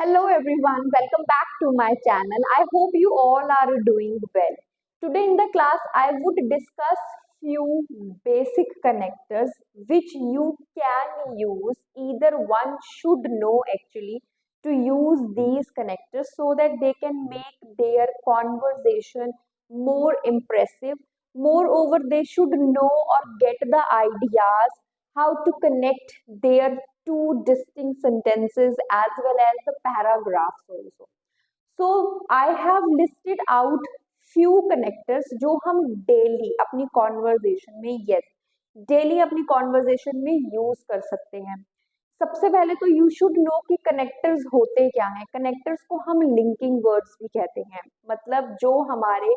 Hello everyone, welcome back to my channel. I hope you all are doing well. Today in the class I would discuss few basic connectors which you can use. Either one should know actually to use these connectors so that they can make their conversation more impressive. Moreover, they should know or get the ideas how to connect their two distinct sentences as well as the paragraphs also. So I have listed out few connectors जो हम daily अपनी conversation में daily अपनी conversation में use कर सकते हैं. सबसे पहले तो यू शुड नो कि कनेक्टर्स होते क्या हैं. कनेक्टर्स को हम लिंकिंग वर्ड्स भी कहते हैं, मतलब जो हमारे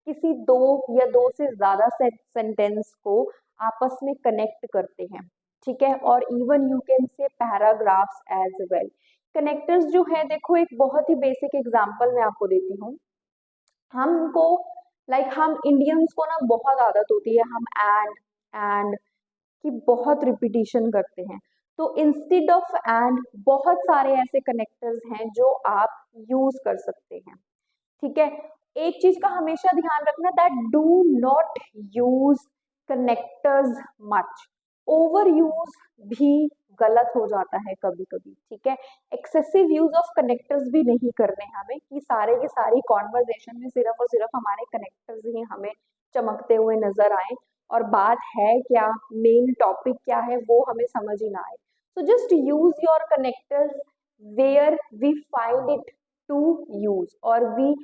किसी दो या दो से ज्यादा सेंटेंस को आपस में कनेक्ट करते हैं. ठीक है, और even you can say paragraphs as well. Connectors जो है, देखो एक बहुत ही बेसिक एग्जांपल मैं आपको देती हूँ. हमको हम इंडियंस को ना बहुत आदत होती है, हम एंड की बहुत रिपीटिशन करते हैं. तो इंस्टेड ऑफ एंड बहुत सारे ऐसे कनेक्टर्स हैं जो आप यूज कर सकते हैं. ठीक है, एक चीज का हमेशा ध्यान रखना, that do not use connectors much. Over use भी गलत हो जाता है कभी कभी. ठीक है, एक्सेसिव यूज ऑफ कनेक्टर्स भी नहीं करने हमें कि सारे के सारी कॉन्वर्जेशन में सिर्फ और सिर्फ हमारे कनेक्टर्स ही हमें चमकते हुए नजर आए और बात है क्या, मेन टॉपिक क्या है, वो हमें समझ ही ना आए. So just use your connectors where we find it to use और we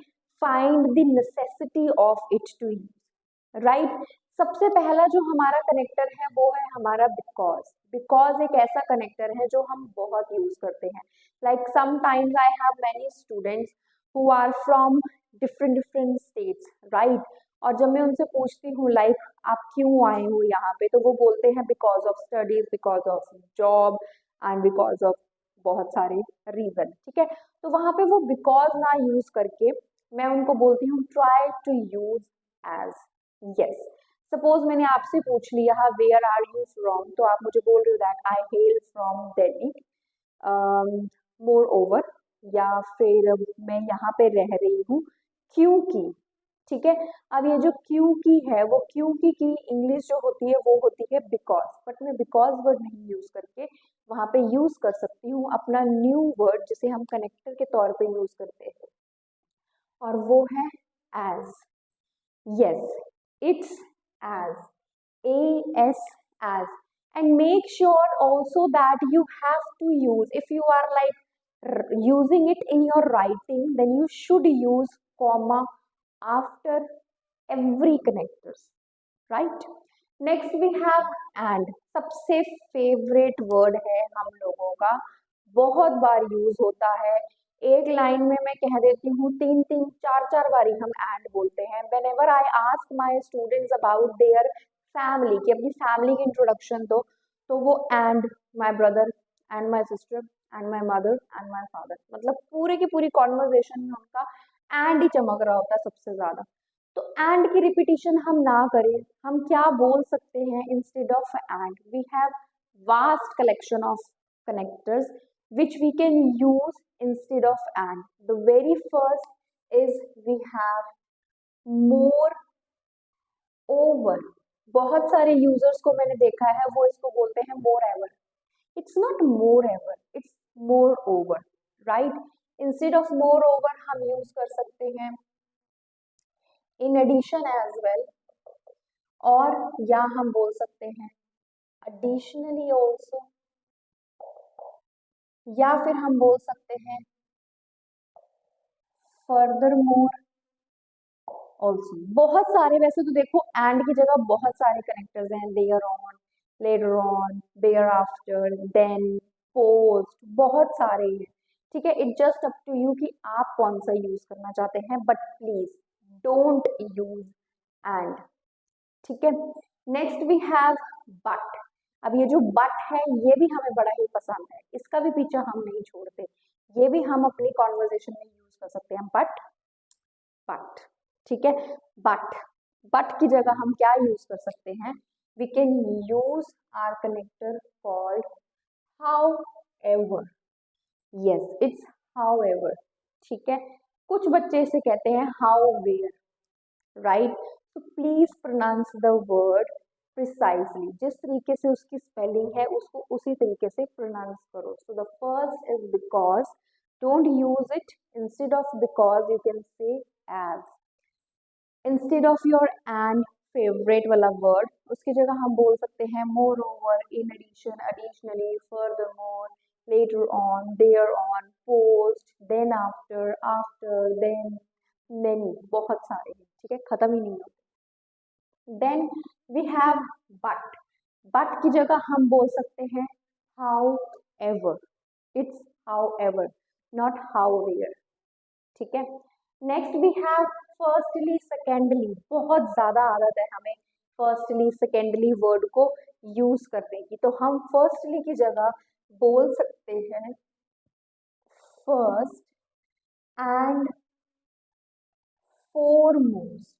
find the necessity of it to use. Right. सबसे पहला जो हमारा कनेक्टर है वो है हमारा बिकॉज. बिकॉज एक ऐसा कनेक्टर है जो हम बहुत यूज करते हैं. Like sometimes I have many students who are from different different states. Right. और जब मैं उनसे पूछती हूँ आप क्यों आए हो यहाँ पे, तो वो बोलते हैं because of studies, because of job and because of बहुत सारे रीजन. ठीक है, तो वहां पे वो बिकॉज ना यूज करके मैं उनको बोलती हूँ try to use as. Yes, suppose मैंने आपसे पूछ लिया वेयर आर यू फ्रॉम, तो आप मुझे बोल रहे हो that I hello from Delhi. More over, या फिर मैं यहाँ पे रह रही हूँ क्योंकि. ठीक है, अब ये जो क्योंकि है, वो क्योंकि की इंग्लिश जो होती है वो होती है बिकॉज. बट मैं बिकॉज वर्ड नहीं यूज करके वहां पे यूज कर सकती हूँ अपना न्यू वर्ड जिसे हम कनेक्टर के तौर पे यूज करते हैं, और वो है as. Yes, it's as. As, as. And make sure also that you have to use, if you are using it in your writing, then you should use comma after every connectors. Right? Next we have and. सबसे favourite word है हम लोगों का, बहुत बार use होता है. एक line में मैं कह देती हूँ, तीन तीन चार चार बारी हम एंड बोलते हैं. When ever I ask my students about their family, कि अपनी फैमिली की इंट्रोडक्शन दो, तो वो and my brother and my sister and my mother and my father, मतलब पूरे की पूरी कॉन्वर्जेशन में उनका एंड ही चमक रहा होता है सबसे ज्यादा. तो एंड की रिपीटिशन हम ना करें. हम क्या बोल सकते हैं instead of and? We have vast collection of connectors which we can use instead of and. The very first is we have more over. बहुत सारे यूजर्स को मैंने देखा है वो इसको बोलते हैं more ever. It's not more ever, it's moreover. Right. Instead of moreover हम यूज कर सकते हैं इन एडिशन एज वेल, और या हम बोल सकते हैं एडिशनली ऑल्सो, या फिर हम बोल सकते हैं फर्दर मोर ऑल्सो. बहुत सारे, वैसे तो देखो एंड की जगह बहुत सारे कनेक्टर्स हैं. Thereon, later on, thereafter, then, post, बहुत सारे हैं. ठीक है, it just up to you कि आप कौन सा यूज करना चाहते हैं, but please don't use and. ठीक है, नेक्स्ट वी हैव बट. अब ये जो बट है ये भी हमें बड़ा ही पसंद है, इसका भी पीछा हम नहीं छोड़ते. ये भी हम अपनी कॉन्वर्जेशन में यूज कर सकते हैं. बट. ठीक है, बट की जगह हम क्या यूज कर सकते हैं? We can use are connector called however. Yes, it's however, ठीक है। कुछ बच्चे इसे कहते हैं however, राइट। तो please pronounce the word precisely, जिस तरीके से उसकी स्पेलिंग है उसको उसी तरीके से प्रोनाउंस करो। So the first is because, don't use it instead of because, you can say as. Instead of your and favourite वाला वर्ड, उसकी जगह हम बोल सकते हैं moreover, in addition, additionally, furthermore, later on, thereon, post, then after, after, then, many, बहुत सारे हैं, ठीक है, खत्म ही नहीं होते। Then we have but, but की जगह हम बोल सकते हैं how ever, it's however, not how where, ठीक है। Next we have firstly secondly, बहुत ज्यादा आदत है हमें फर्स्टली सेकेंडली वर्ड को यूज करने की, तो हम फर्स्टली की जगह बोल सकते हैं फर्स्ट एंड फॉरमोस्ट।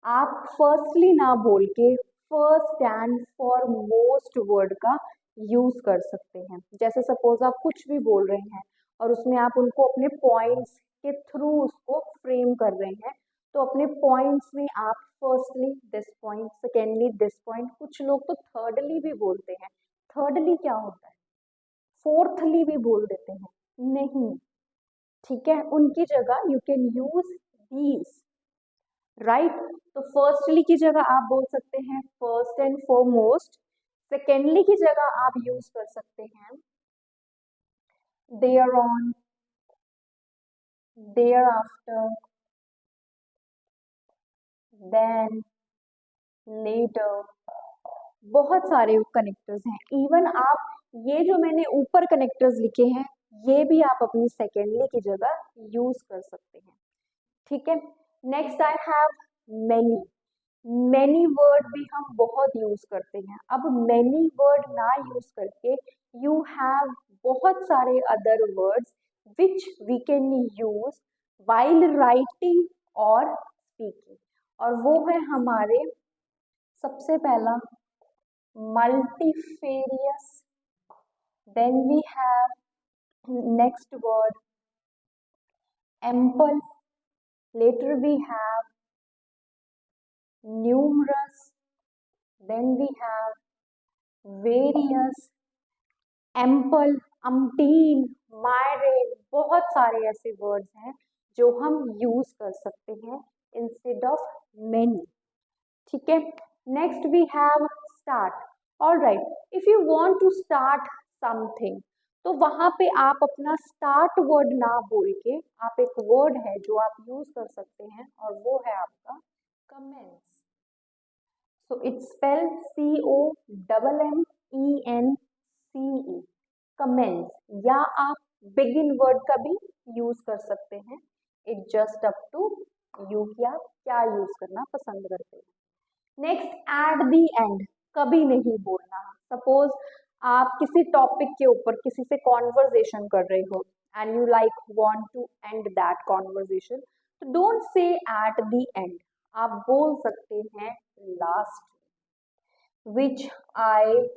आप फर्स्टली ना बोल के फर्स्ट एंड फॉरमोस्ट वर्ड का यूज कर सकते हैं। जैसे सपोज आप कुछ भी बोल रहे हैं और उसमें आप उनको अपने पॉइंट्स के थ्रू उसको फ्रेम कर रहे हैं, तो अपने पॉइंट्स में आप firstly this point, secondly this point, कुछ लोग तो थर्डली भी बोलते हैं। थर्डली क्या होता है? फोर्थली भी बोल देते हैं, नहीं, ठीक है। उनकी जगह you can use these, right. तो फर्स्टली की जगह आप बोल सकते हैं फर्स्ट एंड फॉरमोस्ट। सेकेंडली की जगह आप यूज कर सकते हैं thereon, thereafter, then, later, बहुत सारे कनेक्टर्स हैं। इवन आप ये जो मैंने ऊपर कनेक्टर्स लिखे हैं ये भी आप अपनी सेकेंडली की जगह यूज कर सकते हैं, ठीक है। Next I have many, many word भी हम बहुत यूज करते हैं। अब मैनी वर्ड ना यूज करके यू हैव बहुत सारे other words which we can use while writing और स्पीकिंग, और वो है हमारे सबसे पहला multifarious, then we have next word ample, later we have numerous, then we have various, ample, umpteen, myriad, बहुत सारे ऐसे वर्ड्स हैं जो हम यूज कर सकते हैं इंस्टेड ऑफ many, ठीक है। Next we have start. All right, if you want to start something, तो वहां पे आप अपना स्टार्ट वर्ड ना बोल के आप एक वर्ड है जो आप यूज कर सकते हैं और वो है आपका commence. So it's spell COMMENCE, commence, या आप बिगिन वर्ड का भी यूज कर सकते हैं। It just up to you कि आप क्या यूज करना पसंद करते हैं। नेक्स्ट एट दी एंड, कभी नहीं बोलना। सपोज आप किसी टॉपिक के ऊपर किसी से कॉन्वर्जेशन कर रहे हो and you like want to end that conversation, तो don't say at the end, आप बोल सकते हैं last, which I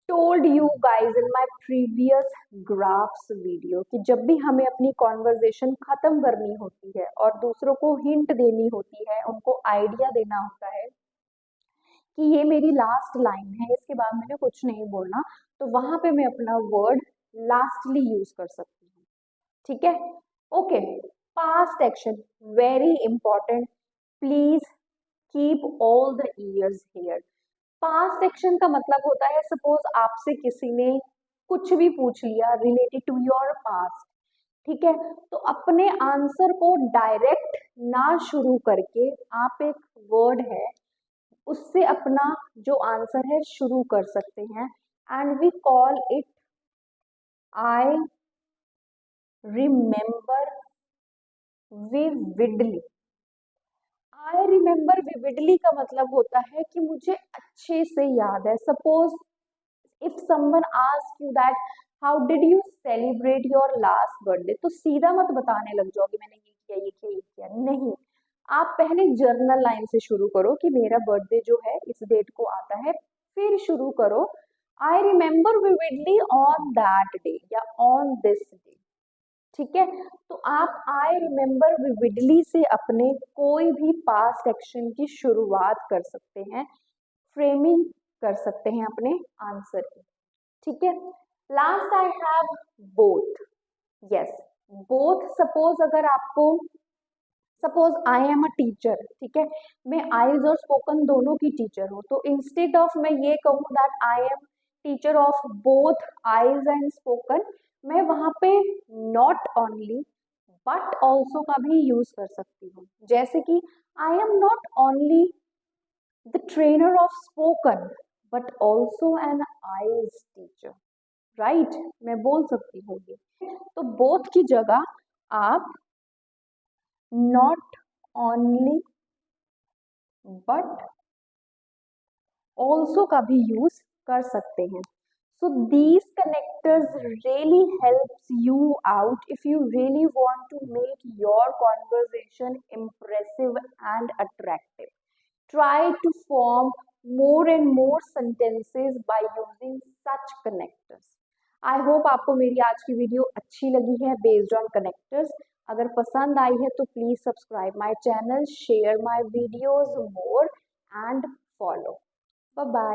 told you guys in my previous graphs video, कि जब भी हमें अपनी कॉन्वर्जेशन खत्म करनी होती है और दूसरों को हिंट देनी होती है, उनको आइडिया देना होता है कि ये मेरी लास्ट लाइन है, इसके बाद मैंने कुछ नहीं बोलना, तो वहां पे मैं अपना वर्ड लास्टली यूज कर सकती हूँ, ठीक है। Okay, past action very important, please keep all the years here. Past action का मतलब होता है सपोज आपसे किसी ने कुछ भी पूछ लिया रिलेटेड टू योर पास्ट, ठीक है, तो अपने आंसर को डायरेक्ट ना शुरू करके आप एक वर्ड है उससे अपना जो आंसर है शुरू कर सकते हैं, and we call it I remember vividly. I remember vividly का मतलब होता है कि मुझे अच्छे से याद है। Suppose if someone ask you that how did you celebrate your last birthday, तो सीधा मत बताने लग जाओ कि मैंने ये किया ये किया ये किया, नहीं, आप पहले जर्नल लाइन से शुरू करो कि मेरा बर्थडे जो है इस डेट को आता है, फिर शुरू करो आई remember vividly on that day या ऑन दिस डे, ठीक है, तो आप आई रिमेम्बर विविडली से अपने कोई भी पास्ट एक्शन की शुरुआत कर सकते हैं, फ्रेमिंग कर सकते हैं अपने आंसर की। ठीक है, last I have both. Yes, both. Suppose अगर आपको, suppose I am a teacher, ठीक है, मैं आईज और स्पोकन दोनों की टीचर हूँ, तो इंस्टेड ऑफ मैं ये कहूँ that I am teacher of both eyes and spoken, मैं वहां पे नॉट ओनली बट ऑल्सो का भी यूज कर सकती हूँ। जैसे कि I am not only the trainer of spoken but also an eyes teacher, right, मैं बोल सकती हूँ ये। तो बोथ की जगह आप नॉट ओनली बट ऑल्सो का भी यूज कर सकते हैं। So these connectors really helps you out if you really want to make your conversation impressive and attractive. Try to form more and more sentences by using such connectors. I hope आपको मेरी आज की video अच्छी लगी है based on connectors. अगर पसंद आई है तो please subscribe my channel, share my videos more and follow. Bye bye.